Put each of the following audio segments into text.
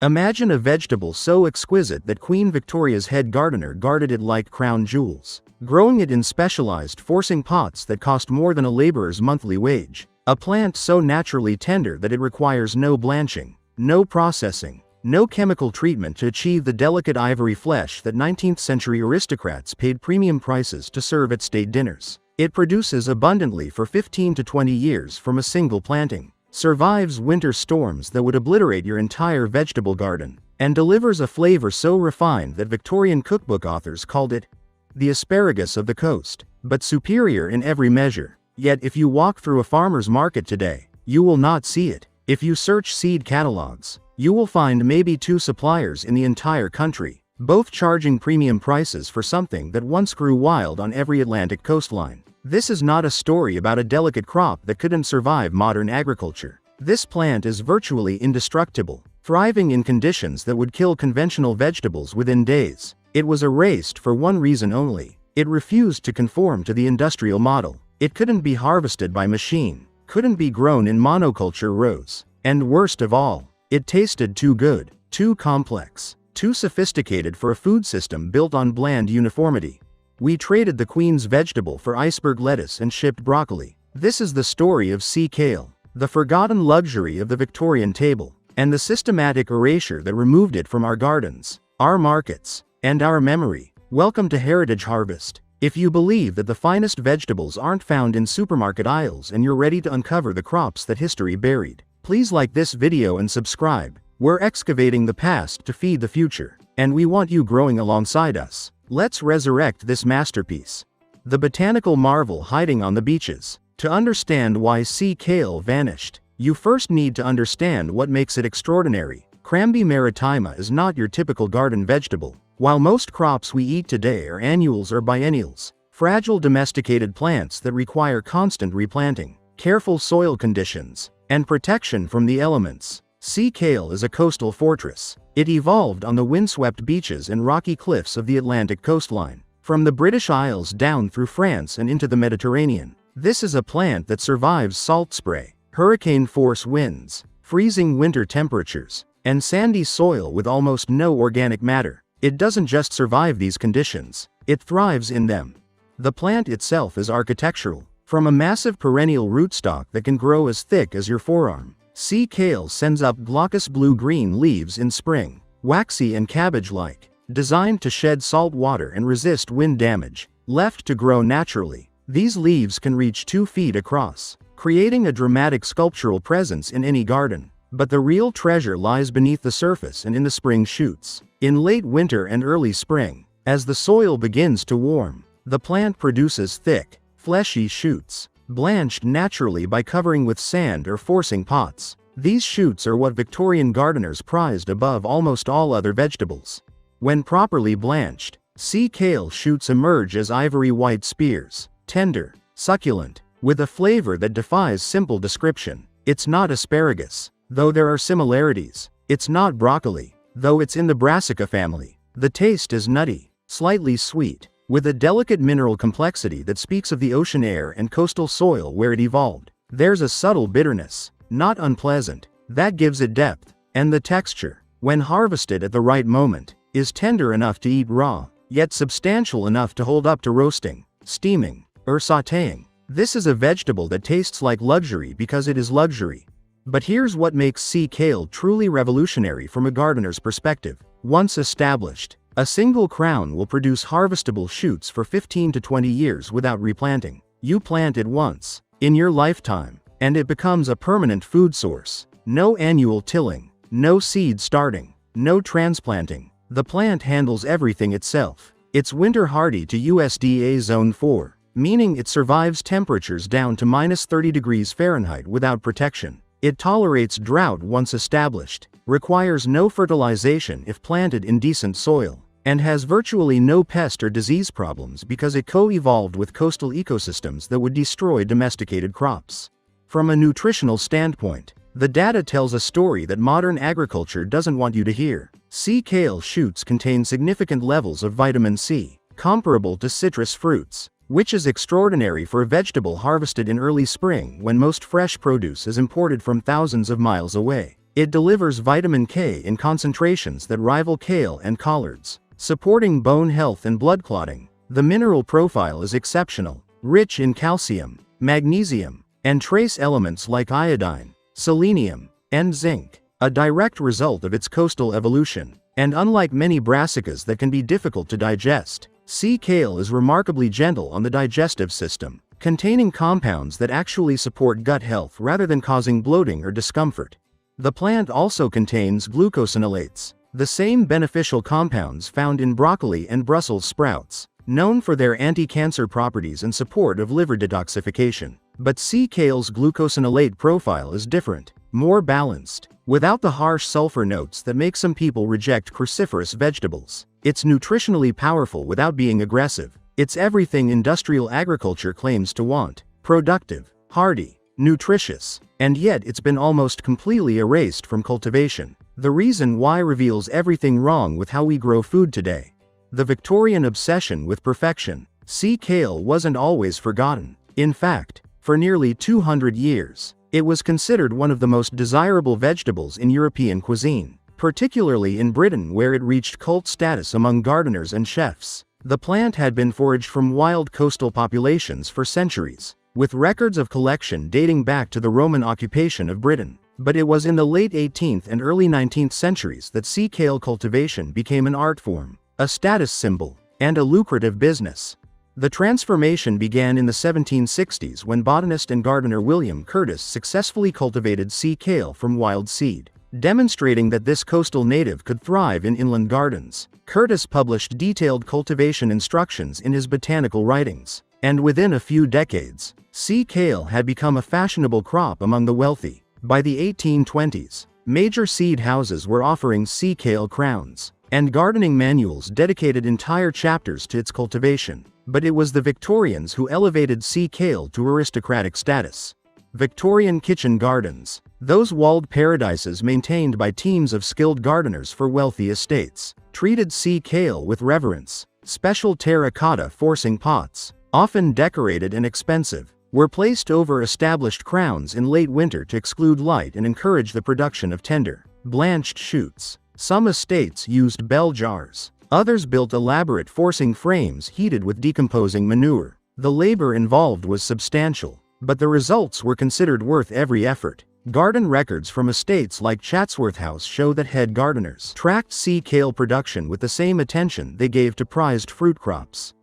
Imagine a vegetable so exquisite that Queen Victoria's head gardener guarded it like crown jewels, growing it in specialized forcing pots that cost more than a laborer's monthly wage. A plant so naturally tender that it requires no blanching, no processing, no chemical treatment to achieve the delicate ivory flesh that 19th-century aristocrats paid premium prices to serve at state dinners. It produces abundantly for 15 to 20 years from a single planting, survives winter storms that would obliterate your entire vegetable garden, and delivers a flavor so refined that Victorian cookbook authors called it the asparagus of the coast, but superior in every measure. Yet if you walk through a farmer's market today, you will not see it. If you search seed catalogs, you will find maybe 2 suppliers in the entire country, both charging premium prices for something that once grew wild on every Atlantic coastline. This is not a story about a delicate crop that couldn't survive modern agriculture. This plant is virtually indestructible, thriving in conditions that would kill conventional vegetables within days. It was erased for one reason only: it refused to conform to the industrial model. It couldn't be harvested by machine, couldn't be grown in monoculture rows, and worst of all, it tasted too good, too complex, too sophisticated for a food system built on bland uniformity. We traded the Queen's vegetable for iceberg lettuce and shipped broccoli. This is the story of sea kale, the forgotten luxury of the Victorian table, and the systematic erasure that removed it from our gardens, our markets, and our memory. Welcome to Heritage Harvest. If you believe that the finest vegetables aren't found in supermarket aisles and you're ready to uncover the crops that history buried, please like this video and subscribe. We're excavating the past to feed the future, and we want you growing alongside us. Let's resurrect this masterpiece. The botanical marvel hiding on the beaches. To understand why sea kale vanished, you first need to understand what makes it extraordinary. Cramby maritima is not your typical garden vegetable. While most crops we eat today are annuals or biennials, fragile domesticated plants that require constant replanting, careful soil conditions, and protection from the elements, sea kale is a coastal fortress. It evolved on the windswept beaches and rocky cliffs of the Atlantic coastline, from the British Isles down through France and into the Mediterranean. This is a plant that survives salt spray, hurricane-force winds, freezing winter temperatures, and sandy soil with almost no organic matter. It doesn't just survive these conditions, it thrives in them. The plant itself is architectural. From a massive perennial rootstock that can grow as thick as your forearm, sea kale sends up glaucous blue-green leaves in spring, waxy and cabbage-like, designed to shed salt water and resist wind damage. Left to grow naturally, these leaves can reach 2 feet across, creating a dramatic sculptural presence in any garden. But the real treasure lies beneath the surface and in the spring shoots. In late winter and early spring, as the soil begins to warm, the plant produces thick, fleshy shoots, blanched naturally by covering with sand or forcing pots. These shoots are what Victorian gardeners prized above almost all other vegetables. When properly blanched, sea kale shoots emerge as ivory white spears, tender, succulent, with a flavor that defies simple description. It's not asparagus, though there are similarities. It's not broccoli, though it's in the brassica family. The taste is nutty, slightly sweet, with a delicate mineral complexity that speaks of the ocean air and coastal soil where it evolved. There's a subtle bitterness, not unpleasant, that gives it depth, and the texture, when harvested at the right moment, is tender enough to eat raw, yet substantial enough to hold up to roasting, steaming, or sautéing. This is a vegetable that tastes like luxury because it is luxury. But here's what makes sea kale truly revolutionary from a gardener's perspective. Once established, a single crown will produce harvestable shoots for 15 to 20 years without replanting. You plant it once, in your lifetime, and it becomes a permanent food source. No annual tilling, no seed starting, no transplanting. The plant handles everything itself. It's winter hardy to USDA Zone 4, meaning it survives temperatures down to -30 degrees Fahrenheit without protection. It tolerates drought once established, requires no fertilization if planted in decent soil, and has virtually no pest or disease problems because it co-evolved with coastal ecosystems that would destroy domesticated crops. From a nutritional standpoint, the data tells a story that modern agriculture doesn't want you to hear. Sea kale shoots contain significant levels of vitamin C, comparable to citrus fruits, which is extraordinary for a vegetable harvested in early spring when most fresh produce is imported from thousands of miles away. It delivers vitamin K in concentrations that rival kale and collards, supporting bone health and blood clotting. The mineral profile is exceptional, rich in calcium, magnesium, and trace elements like iodine, selenium, and zinc, a direct result of its coastal evolution. And unlike many brassicas that can be difficult to digest, sea kale is remarkably gentle on the digestive system, containing compounds that actually support gut health rather than causing bloating or discomfort. The plant also contains glucosinolates, the same beneficial compounds found in broccoli and Brussels sprouts, known for their anti-cancer properties and support of liver detoxification. But sea kale's glucosinolate profile is different, more balanced, without the harsh sulfur notes that make some people reject cruciferous vegetables. It's nutritionally powerful without being aggressive. It's everything industrial agriculture claims to want: productive, hardy, nutritious, and yet it's been almost completely erased from cultivation. The reason why reveals everything wrong with how we grow food today. The Victorian obsession with perfection. Sea kale wasn't always forgotten. In fact, for nearly 200 years, it was considered one of the most desirable vegetables in European cuisine, particularly in Britain, where it reached cult status among gardeners and chefs. The plant had been foraged from wild coastal populations for centuries, with records of collection dating back to the Roman occupation of Britain. But it was in the late 18th and early 19th centuries that sea kale cultivation became an art form, a status symbol, and a lucrative business. The transformation began in the 1760s when botanist and gardener William Curtis successfully cultivated sea kale from wild seed, demonstrating that this coastal native could thrive in inland gardens. Curtis published detailed cultivation instructions in his botanical writings, and within a few decades, sea kale had become a fashionable crop among the wealthy. By the 1820s, major seed houses were offering sea kale crowns, and gardening manuals dedicated entire chapters to its cultivation. But it was the Victorians who elevated sea kale to aristocratic status. Victorian kitchen gardens, those walled paradises maintained by teams of skilled gardeners for wealthy estates, treated sea kale with reverence. Special terracotta forcing pots, often decorated and expensive, were placed over established crowns in late winter to exclude light and encourage the production of tender, blanched shoots. Some estates used bell jars. Others built elaborate forcing frames heated with decomposing manure. The labor involved was substantial, but the results were considered worth every effort. Garden records from estates like Chatsworth House show that head gardeners tracked sea kale production with the same attention they gave to prized fruit crops.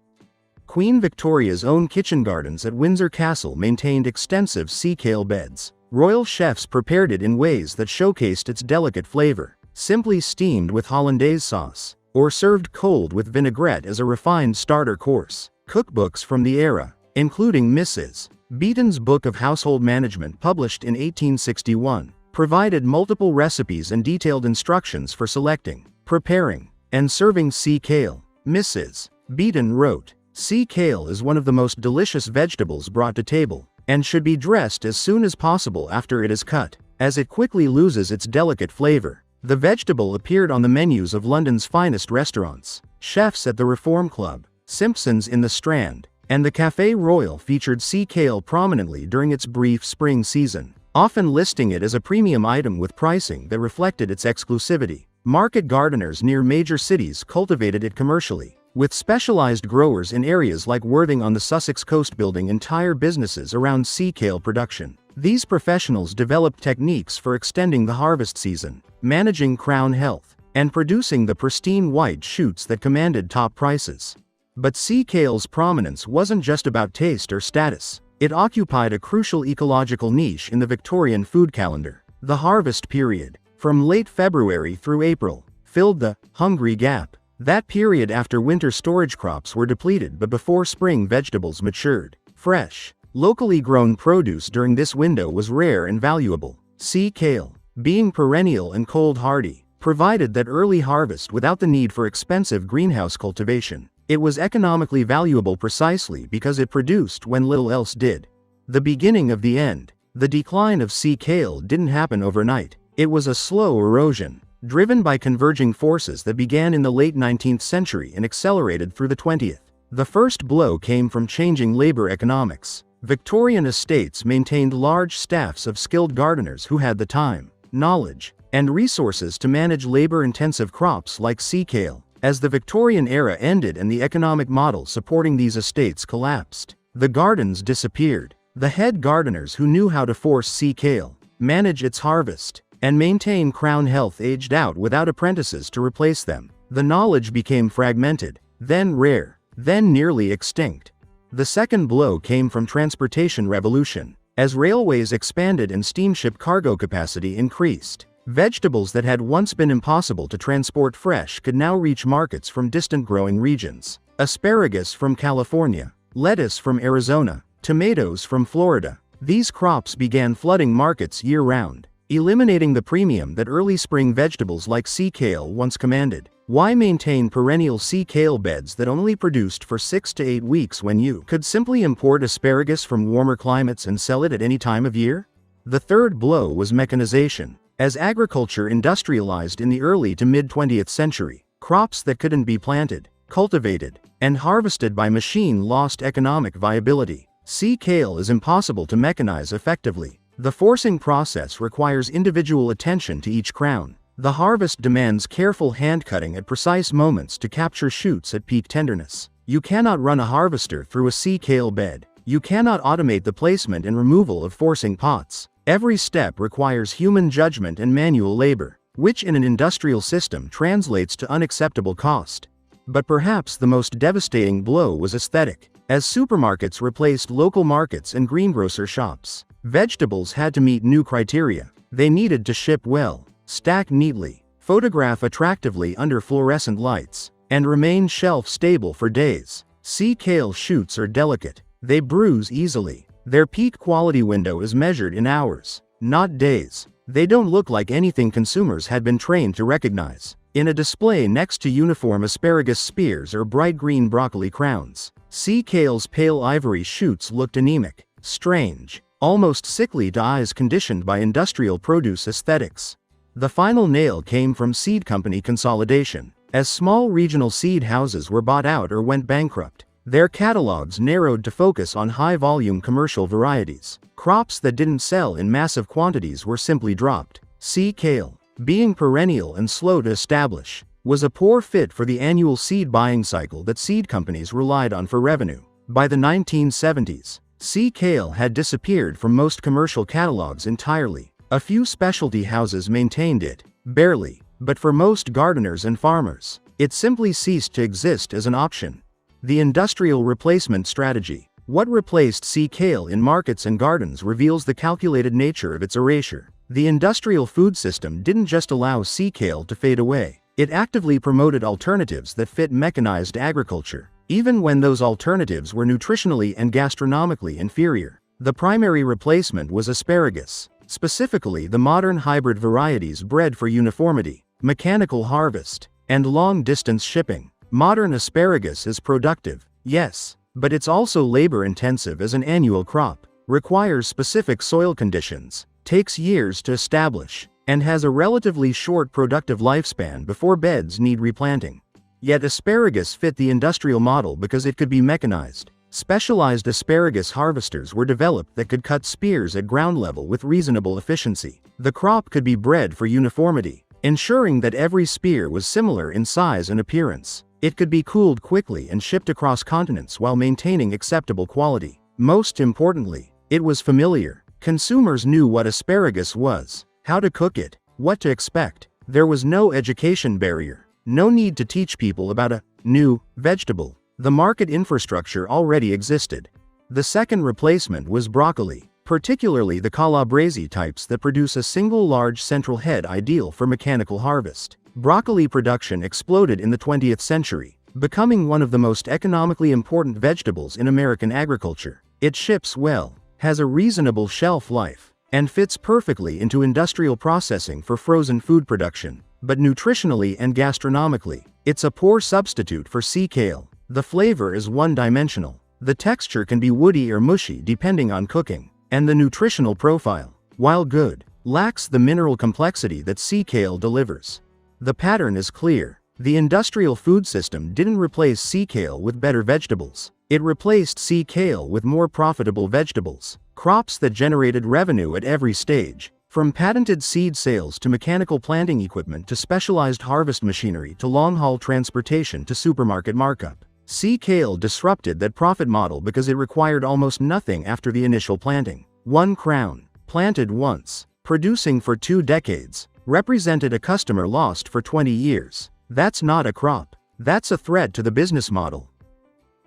Queen Victoria's own kitchen gardens at Windsor Castle maintained extensive sea kale beds. Royal chefs prepared it in ways that showcased its delicate flavor, simply steamed with hollandaise sauce, or served cold with vinaigrette as a refined starter course. Cookbooks from the era, including Mrs. Beeton's Book of Household Management published in 1861, provided multiple recipes and detailed instructions for selecting, preparing, and serving sea kale. Mrs. Beeton wrote, "Sea kale is one of the most delicious vegetables brought to table, and should be dressed as soon as possible after it is cut, as it quickly loses its delicate flavor." The vegetable appeared on the menus of London's finest restaurants. Chefs at the Reform Club, Simpson's in the Strand, and the Café Royal featured sea kale prominently during its brief spring season, often listing it as a premium item with pricing that reflected its exclusivity. Market gardeners near major cities cultivated it commercially, with specialized growers in areas like Worthing on the Sussex coast building entire businesses around sea kale production. These professionals developed techniques for extending the harvest season, managing crown health, and producing the pristine white shoots that commanded top prices. But sea kale's prominence wasn't just about taste or status. It occupied a crucial ecological niche in the Victorian food calendar. The harvest period, from late February through April, filled the hungry gap. That period after winter storage crops were depleted but before spring vegetables matured. Fresh, locally grown produce during this window was rare and valuable. Sea kale, being perennial and cold hardy, provided that early harvest without the need for expensive greenhouse cultivation. It was economically valuable precisely because it produced when little else did. The beginning of the end. The decline of sea kale didn't happen overnight. It was a slow erosion, driven by converging forces that began in the late 19th century and accelerated through the 20th. The first blow came from changing labor economics. Victorian estates maintained large staffs of skilled gardeners who had the time, knowledge, and resources to manage labor-intensive crops like sea kale. As the Victorian era ended and the economic model supporting these estates collapsed, the gardens disappeared. The head gardeners who knew how to force sea kale, manage its harvest, and maintain crown health aged out without apprentices to replace them. The knowledge became fragmented, then rare, then nearly extinct. The second blow came from transportation revolution. As railways expanded and steamship cargo capacity increased, vegetables that had once been impossible to transport fresh could now reach markets from distant growing regions. Asparagus from California, lettuce from Arizona, tomatoes from Florida. These crops began flooding markets year-round, eliminating the premium that early spring vegetables like sea kale once commanded. Why maintain perennial sea kale beds that only produced for 6 to 8 weeks when you could simply import asparagus from warmer climates and sell it at any time of year? The third blow was mechanization. As agriculture industrialized in the early to mid-20th century, crops that couldn't be planted, cultivated, and harvested by machine lost economic viability. Sea kale is impossible to mechanize effectively. The forcing process requires individual attention to each crown. The harvest demands careful hand-cutting at precise moments to capture shoots at peak tenderness. You cannot run a harvester through a sea kale bed. You cannot automate the placement and removal of forcing pots. Every step requires human judgment and manual labor, which in an industrial system translates to unacceptable cost. But perhaps the most devastating blow was aesthetic. As supermarkets replaced local markets and greengrocer shops, vegetables had to meet new criteria. They needed to ship well, stack neatly, photograph attractively under fluorescent lights, and remain shelf-stable for days. Sea kale shoots are delicate. They bruise easily. Their peak quality window is measured in hours, not days. They don't look like anything consumers had been trained to recognize. In a display next to uniform asparagus spears or bright green broccoli crowns, sea kale's pale ivory shoots looked anemic, strange, almost sickly to eyes conditioned by industrial produce aesthetics. The final nail came from seed company consolidation. As small regional seed houses were bought out or went bankrupt, their catalogs narrowed to focus on high-volume commercial varieties. Crops that didn't sell in massive quantities were simply dropped. Sea kale, being perennial and slow to establish, was a poor fit for the annual seed buying cycle that seed companies relied on for revenue. By the 1970s, sea kale had disappeared from most commercial catalogs entirely. A few specialty houses maintained it, barely, but for most gardeners and farmers, it simply ceased to exist as an option. The industrial replacement strategy. What replaced sea kale in markets and gardens reveals the calculated nature of its erasure. The industrial food system didn't just allow sea kale to fade away. It actively promoted alternatives that fit mechanized agriculture, even when those alternatives were nutritionally and gastronomically inferior. The primary replacement was asparagus, specifically the modern hybrid varieties bred for uniformity, mechanical harvest, and long-distance shipping. Modern asparagus is productive, yes, but it's also labor-intensive as an annual crop, requires specific soil conditions, takes years to establish, and has a relatively short productive lifespan before beds need replanting. Yet asparagus fit the industrial model because it could be mechanized. Specialized asparagus harvesters were developed that could cut spears at ground level with reasonable efficiency. The crop could be bred for uniformity, ensuring that every spear was similar in size and appearance. It could be cooled quickly and shipped across continents while maintaining acceptable quality. Most importantly, it was familiar. Consumers knew what asparagus was, how to cook it, what to expect. There was no education barrier, no need to teach people about a new vegetable. The market infrastructure already existed. The second replacement was broccoli, particularly the calabrese types that produce a single large central head ideal for mechanical harvest. Broccoli production exploded in the 20th century, becoming one of the most economically important vegetables in American agriculture. It ships well, has a reasonable shelf life, and fits perfectly into industrial processing for frozen food production. But nutritionally and gastronomically, it's a poor substitute for sea kale. The flavor is one-dimensional. The texture can be woody or mushy depending on cooking, and the nutritional profile, while good, lacks the mineral complexity that sea kale delivers. The pattern is clear. The industrial food system didn't replace sea kale with better vegetables. It replaced sea kale with more profitable vegetables, crops that generated revenue at every stage. From patented seed sales to mechanical planting equipment to specialized harvest machinery to long-haul transportation to supermarket markup, sea kale disrupted that profit model because it required almost nothing after the initial planting. 1 crown, planted once, producing for 2 decades, represented a customer lost for 20 years. That's not a crop. That's a threat to the business model.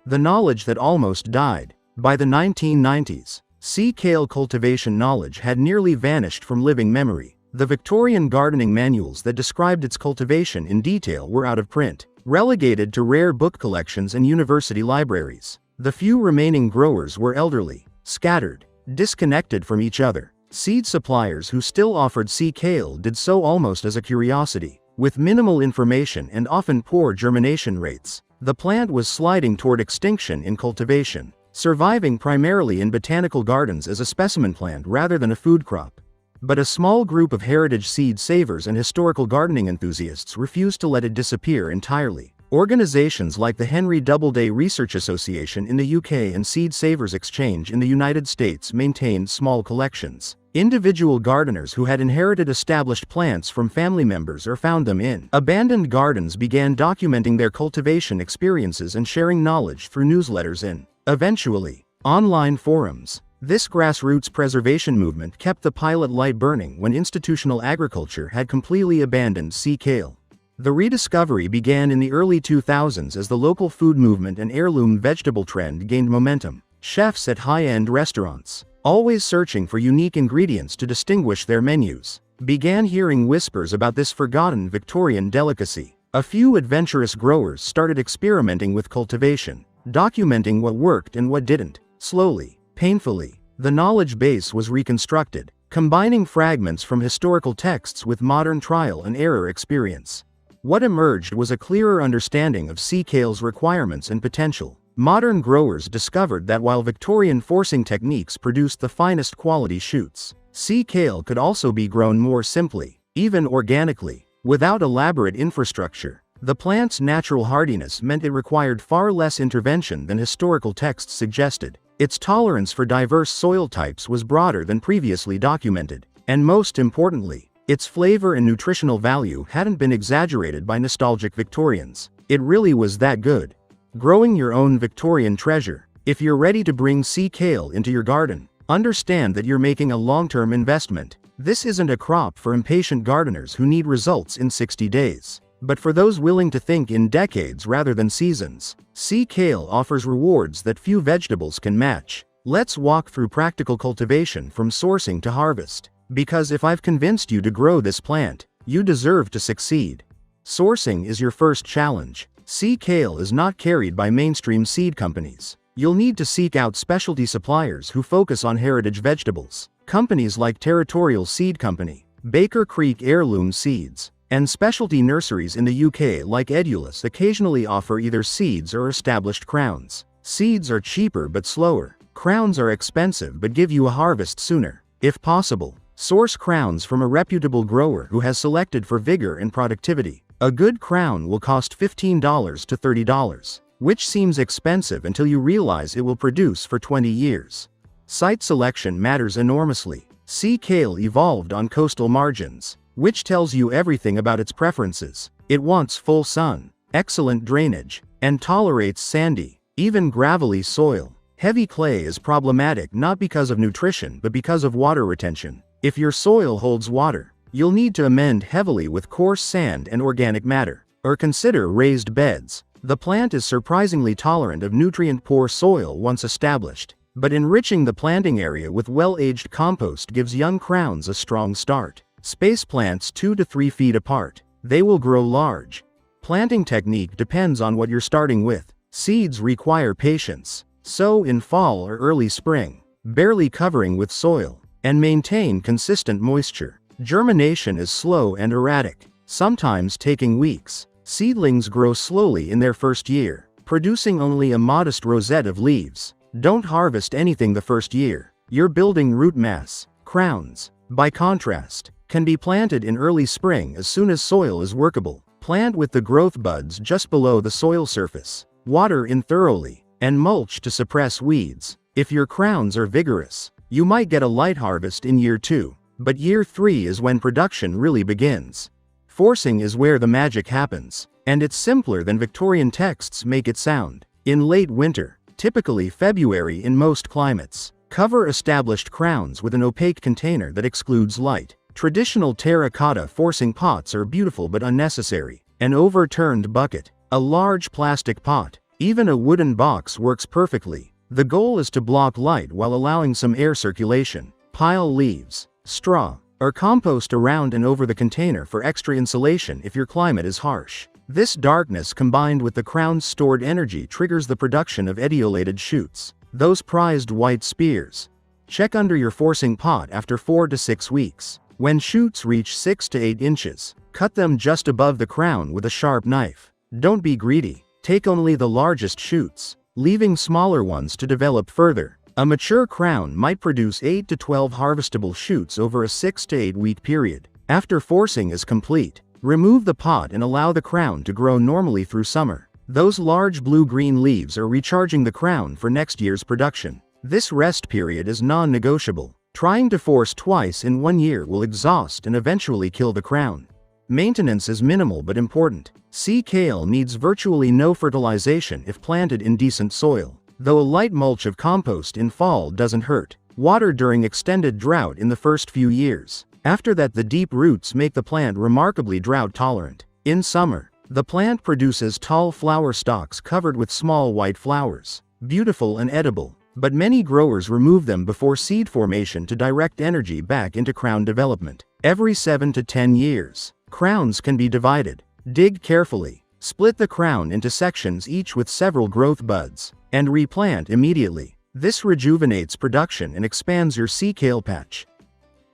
The knowledge that almost died. By the 1990s, sea kale cultivation knowledge had nearly vanished from living memory. The Victorian gardening manuals that described its cultivation in detail were out of print, relegated to rare book collections and university libraries. The few remaining growers were elderly, scattered, disconnected from each other. Seed suppliers who still offered sea kale did so almost as a curiosity. With minimal information and often poor germination rates, the plant was sliding toward extinction in cultivation, surviving primarily in botanical gardens as a specimen plant rather than a food crop. But a small group of heritage seed savers and historical gardening enthusiasts refused to let it disappear entirely. Organizations like the Henry Doubleday Research Association in the UK and Seed Savers Exchange in the United States maintained small collections. Individual gardeners who had inherited established plants from family members or found them in abandoned gardens began documenting their cultivation experiences and sharing knowledge through newsletters and, eventually, online forums. This grassroots preservation movement kept the pilot light burning when institutional agriculture had completely abandoned sea kale. The rediscovery began in the early 2000s as the local food movement and heirloom vegetable trend gained momentum. Chefs at high-end restaurants, always searching for unique ingredients to distinguish their menus, began hearing whispers about this forgotten Victorian delicacy. A few adventurous growers started experimenting with cultivation, documenting what worked and what didn't. Slowly, painfully, the knowledge base was reconstructed, combining fragments from historical texts with modern trial and error experience. What emerged was a clearer understanding of sea kale's requirements and potential. Modern growers discovered that while Victorian forcing techniques produced the finest quality shoots, sea kale could also be grown more simply, even organically, without elaborate infrastructure. The plant's natural hardiness meant it required far less intervention than historical texts suggested. Its tolerance for diverse soil types was broader than previously documented, and most importantly, its flavor and nutritional value hadn't been exaggerated by nostalgic Victorians. It really was that good. Growing your own Victorian treasure. If you're ready to bring sea kale into your garden, understand that you're making a long-term investment. This isn't a crop for impatient gardeners who need results in 60 days, but for those willing to think in decades rather than seasons. Sea kale offers rewards that few vegetables can match. Let's walk through practical cultivation from sourcing to harvest. Because if I've convinced you to grow this plant, you deserve to succeed. Sourcing is your first challenge. Sea kale is not carried by mainstream seed companies. You'll need to seek out specialty suppliers who focus on heritage vegetables. Companies like Territorial Seed Company, Baker Creek Heirloom Seeds, and specialty nurseries in the UK like Edulus occasionally offer either seeds or established crowns. Seeds are cheaper but slower. Crowns are expensive but give you a harvest sooner. If possible, source crowns from a reputable grower who has selected for vigor and productivity. A good crown will cost $15 to $30, which seems expensive until you realize it will produce for 20 years. Site selection matters enormously. Sea kale evolved on coastal margins, which tells you everything about its preferences. It wants full sun, excellent drainage, and tolerates sandy, even gravelly soil. Heavy clay is problematic not because of nutrition but because of water retention. If your soil holds water, you'll need to amend heavily with coarse sand and organic matter, or consider raised beds. The plant is surprisingly tolerant of nutrient-poor soil once established, but enriching the planting area with well-aged compost gives young crowns a strong start. Space plants 2 to 3 feet apart. They will grow large. Planting technique depends on what you're starting with. Seeds require patience. Sow in fall or early spring, barely covering with soil, and maintain consistent moisture. Germination is slow and erratic, sometimes taking weeks. Seedlings grow slowly in their first year, producing only a modest rosette of leaves. Don't harvest anything the first year. You're building root mass. Crowns, by contrast, can be planted in early spring as soon as soil is workable. Plant with the growth buds just below the soil surface. Water in thoroughly, and mulch to suppress weeds. If your crowns are vigorous, you might get a light harvest in year 2. but year 3 is when production really begins. Forcing is where the magic happens, and it's simpler than Victorian texts make it sound. In late winter, typically February in most climates, cover established crowns with an opaque container that excludes light. Traditional terracotta forcing pots are beautiful but unnecessary. An overturned bucket, a large plastic pot, even a wooden box works perfectly. The goal is to block light while allowing some air circulation. Pile leaves, straw, or compost around and over the container for extra insulation if your climate is harsh. This darkness combined with the crown's stored energy triggers the production of etiolated shoots, those prized white spears. Check under your forcing pot after 4 to 6 weeks. When shoots reach 6 to 8 inches, cut them just above the crown with a sharp knife. Don't be greedy. Take only the largest shoots, leaving smaller ones to develop further. A mature crown might produce 8 to 12 harvestable shoots over a 6 to 8 week period. After forcing is complete, remove the pot and allow the crown to grow normally through summer. Those large blue-green leaves are recharging the crown for next year's production. This rest period is non-negotiable. Trying to force twice in 1 year will exhaust and eventually kill the crown. Maintenance is minimal but important. Sea kale needs virtually no fertilization if planted in decent soil, though a light mulch of compost in fall doesn't hurt. Water during extended drought in the first few years. After that, the deep roots make the plant remarkably drought tolerant. In summer, the plant produces tall flower stalks covered with small white flowers, beautiful and edible, but many growers remove them before seed formation to direct energy back into crown development. Every 7 to 10 years, crowns can be divided. Dig carefully, split the crown into sections each with several growth buds, and replant immediately. This rejuvenates production and expands your sea kale patch.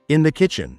In the kitchen.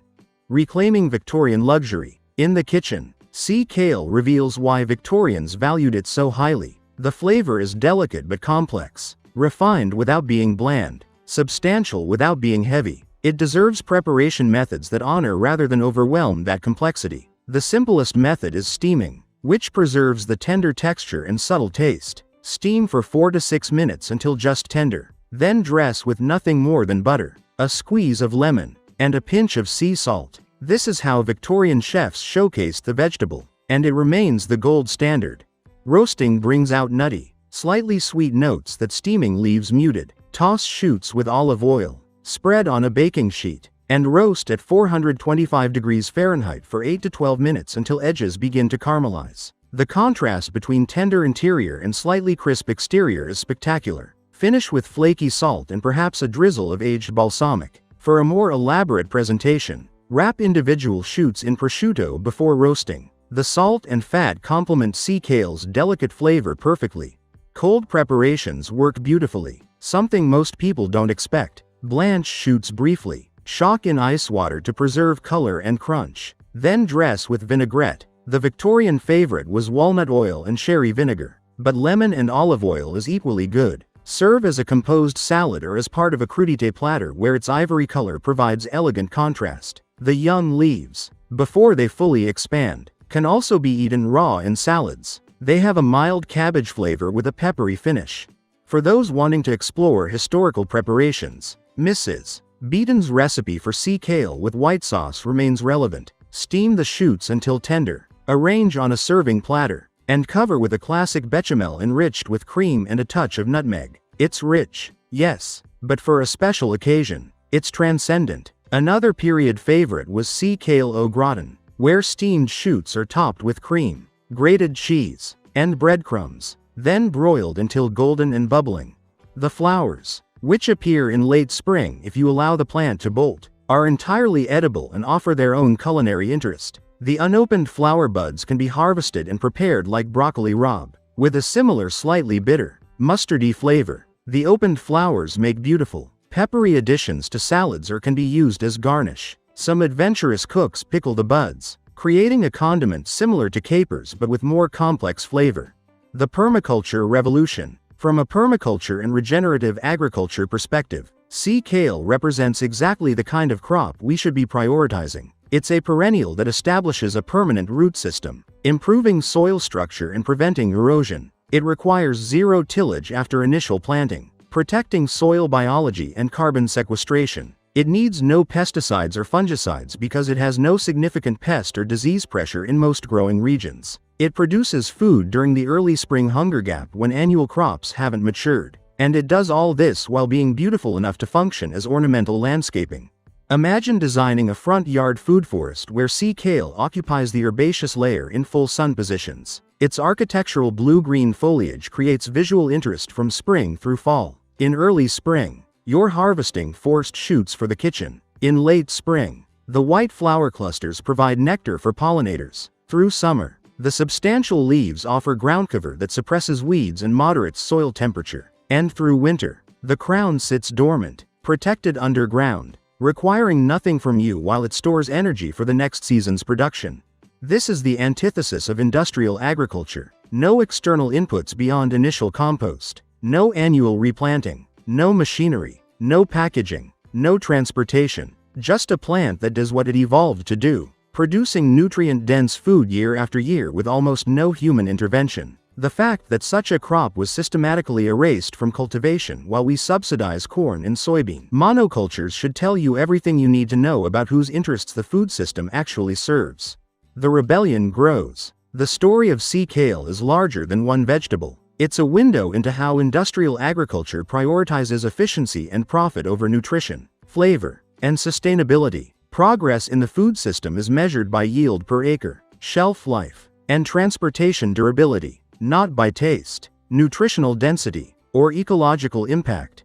Reclaiming Victorian luxury. In the kitchen, sea kale reveals why Victorians valued it so highly. The flavor is delicate but complex, refined without being bland, substantial without being heavy. It deserves preparation methods that honor rather than overwhelm that complexity. The simplest method is steaming, which preserves the tender texture and subtle taste. Steam for 4 to 6 minutes until just tender. Then dress with nothing more than butter, a squeeze of lemon, and a pinch of sea salt. This is how Victorian chefs showcased the vegetable, and it remains the gold standard. Roasting brings out nutty, slightly sweet notes that steaming leaves muted. Toss shoots with olive oil, spread on a baking sheet, and roast at 425 degrees Fahrenheit for 8 to 12 minutes until edges begin to caramelize. The contrast between tender interior and slightly crisp exterior is spectacular. Finish with flaky salt and perhaps a drizzle of aged balsamic. For a more elaborate presentation, wrap individual shoots in prosciutto before roasting. The salt and fat complement sea kale's delicate flavor perfectly. Cold preparations work beautifully, something most people don't expect. Blanch shoots briefly. Shock in ice water to preserve color and crunch. Then dress with vinaigrette. The Victorian favorite was walnut oil and sherry vinegar, but lemon and olive oil is equally good. Serve as a composed salad or as part of a crudité platter where its ivory color provides elegant contrast. The young leaves, before they fully expand, can also be eaten raw in salads. They have a mild cabbage flavor with a peppery finish. For those wanting to explore historical preparations, Mrs. Beaton's recipe for sea kale with white sauce remains relevant. Steam the shoots until tender, arrange on a serving platter, and cover with a classic bechamel enriched with cream and a touch of nutmeg. It's rich, yes, but for a special occasion, it's transcendent. Another period favorite was sea kale au gratin, where steamed shoots are topped with cream, grated cheese, and breadcrumbs, then broiled until golden and bubbling. The flowers, which appear in late spring if you allow the plant to bolt, are entirely edible and offer their own culinary interest. The unopened flower buds can be harvested and prepared like broccoli rabe, with a similar slightly bitter, mustardy flavor. The opened flowers make beautiful, peppery additions to salads or can be used as garnish. Some adventurous cooks pickle the buds, creating a condiment similar to capers but with more complex flavor. The permaculture revolution. From a permaculture and regenerative agriculture perspective, sea kale represents exactly the kind of crop we should be prioritizing. It's a perennial that establishes a permanent root system, improving soil structure and preventing erosion. It requires zero tillage after initial planting, protecting soil biology and carbon sequestration. It needs no pesticides or fungicides because it has no significant pest or disease pressure in most growing regions. It produces food during the early spring hunger gap when annual crops haven't matured. And it does all this while being beautiful enough to function as ornamental landscaping. Imagine designing a front yard food forest where sea kale occupies the herbaceous layer in full sun positions. Its architectural blue-green foliage creates visual interest from spring through fall. In early spring, you're harvesting forced shoots for the kitchen. In late spring, the white flower clusters provide nectar for pollinators. Through summer, the substantial leaves offer ground cover that suppresses weeds and moderates soil temperature. And through winter, the crown sits dormant, protected underground, requiring nothing from you while it stores energy for the next season's production. This is the antithesis of industrial agriculture. No external inputs beyond initial compost. No annual replanting. No machinery. No packaging. No transportation. Just a plant that does what it evolved to do, producing nutrient-dense food year after year with almost no human intervention. The fact that such a crop was systematically erased from cultivation while we subsidize corn and soybean monocultures should tell you everything you need to know about whose interests the food system actually serves. The rebellion grows. The story of sea kale is larger than one vegetable. It's a window into how industrial agriculture prioritizes efficiency and profit over nutrition, flavor, and sustainability. Progress in the food system is measured by yield per acre, shelf life, and transportation durability, not by taste, nutritional density, or ecological impact.